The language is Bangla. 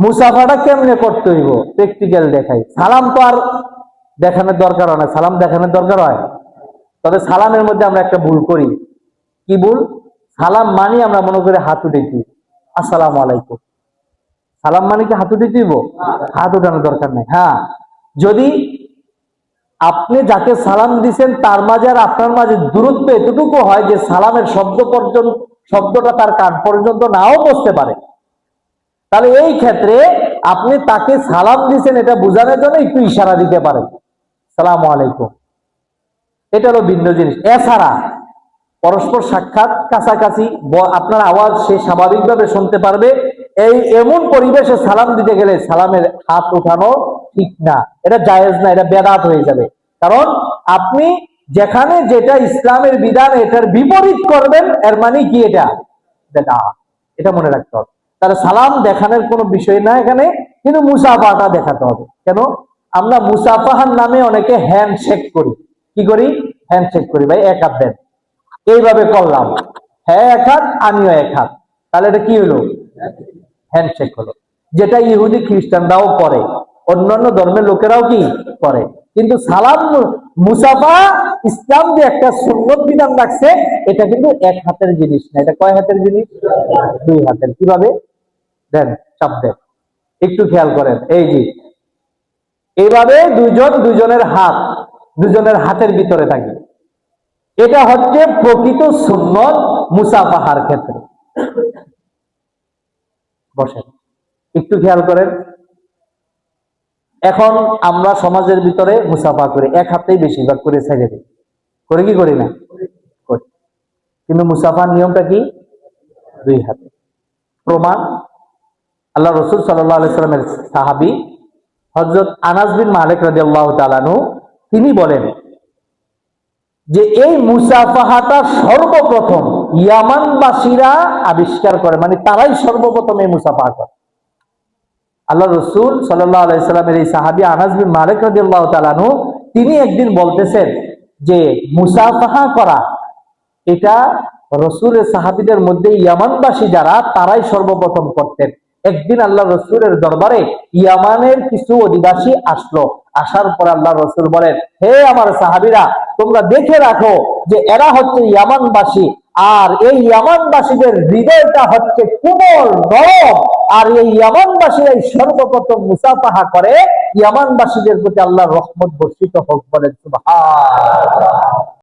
মুসাফাটা কেমনে করতে হইব প্র্যাকটিক্যাল দেখাই। সালাম তো আর দেখানোর দরকার হয় না, সালাম দেখানোর দরকার হয়। তবে সালামের মধ্যে আমরা একটা ভুল করি। কি ভুল? সালাম মানি আমরা মনে করি হাত উঠেছি, আসসালামু আলাইকুম। সালাম মানে কি হাত উঠে দিব? হাত উঠানোর দরকার নেই। হ্যাঁ, যদি আপনি যাকে সালাম দিচ্ছেন তার মাঝে আর আপনার মাঝে দূরত্ব এতটুকু হয় যে সালামের শব্দটা তার কান পর্যন্ত নাও পৌঁছতে পারে, তাহলে এই ক্ষেত্রে আপনি তাকে সালাম দিচ্ছেন এটা বোঝানোর জন্য একটু ইশারা দিতে পারেন, সালাম আলাইকুম। এটা হলো ভিন্ন জিনিস। এছাড়া পরস্পর সাক্ষাৎ, কাছাকাছি, আপনার আওয়াজ সে স্বাভাবিকভাবে শুনতে পারবে, এই এমন পরিবেশে সালাম দিতে গেলে সালামের হাত উঠানো ঠিক না, এটা জায়েজ না, এটা বেদাত হয়ে যাবে। কারণ আপনি যেখানে যেটা ইসলামের বিধান এটার বিপরীত করবেন, এর মানে কি? এটা বেদাত, এটা মনে রাখতে হবে। তাহলে সালাম দেখানোর কোনো বিষয় না এখানে, কিন্তু মুসাফাটা দেখাতে হবে। কেন? আমরা মুসাফাহার নামে অনেকে হ্যান্ডশেক করি। কি করি? হ্যান্ডশেক করি। ভাই এক হাত দেন, এইভাবে করলাম, হ্যাঁ এক হাত, আমিও এক হাত, তাহলে এটা কি হলো? হ্যান্ডশেক হলো। যেটা ইহুদি খ্রিস্টানরাও করে, অন্যান্য ধর্মের লোকেরাও কি করে। কিন্তু সালাম মুসাফা ইসলাম যে একটা সুন্নত বিধান রাখছে, এটা কিন্তু এক হাতের জিনিস না। এটা কয় হাতের জিনিস? দুই হাতের। কিভাবে দেন? চাপ দেন, একটু খেয়াল করেন। এই যে এইভাবে দুজনের হাতের ভিতরে থাকে। এটা হচ্ছে প্রকৃত সুন্নত মুসাফাহার ক্ষেত্রে। বসেন, একটু খেয়াল করেন। এখন আমরা সমাজের ভিতরে মুসাফা করি, এক হাতেই বেশিরভাগ করে ছেড়ে দিই, করে কি করি না? করি। কিন্তু মুসাফার নিয়মটা কি? দুই হাতে। প্রমাণ, আল্লাহ রসুল সাল্লাল্লাহু আলাইহি সাল্লামের সাহাবী হযরত আনাস বিন মালিক রাদিয়াল্লাহু তাআলা আনহু তিনি বলেন যে এই মুসাফাহাটা সর্বপ্রথম ইয়ামানবাসীরা আবিষ্কার করে, মানে তারাই সর্বপ্রথম এই মুসাফাহা করে। আল্লাহ রসুল সাল্লাল্লাহু আলাইহি সাল্লামের এই সাহাবী আনাস বিন মালিক রাদিয়াল্লাহু তাআলা আনহু তিনি একদিন বলতেছেন যে মুসাফাহা করা এটা রসুলের সাহাবীদের মধ্যে ইয়ামানবাসী যারা তারাই সর্বপ্রথম করতেন। একদিন আল্লাহ রসুলের দরবারে ইয়ামানের কিছু অধিবাসী আসলো। আসার পর আল্লাহ রসুল বলেন, হে আমার সাহাবীরা, তোমরা দেখে রাখো যে এরা হচ্ছে ইয়ামানবাসী, আর এই ইয়ামানবাসীদের হৃদয়টা হচ্ছে কোমল নরম, আর এই ইয়ামানবাসীরাই সর্বপ্রথম মুসাফাহা করে। ইয়ামানবাসীদের প্রতি আল্লাহর রহমত বর্ষিত হোক, বলেন সুবহানাল্লাহ।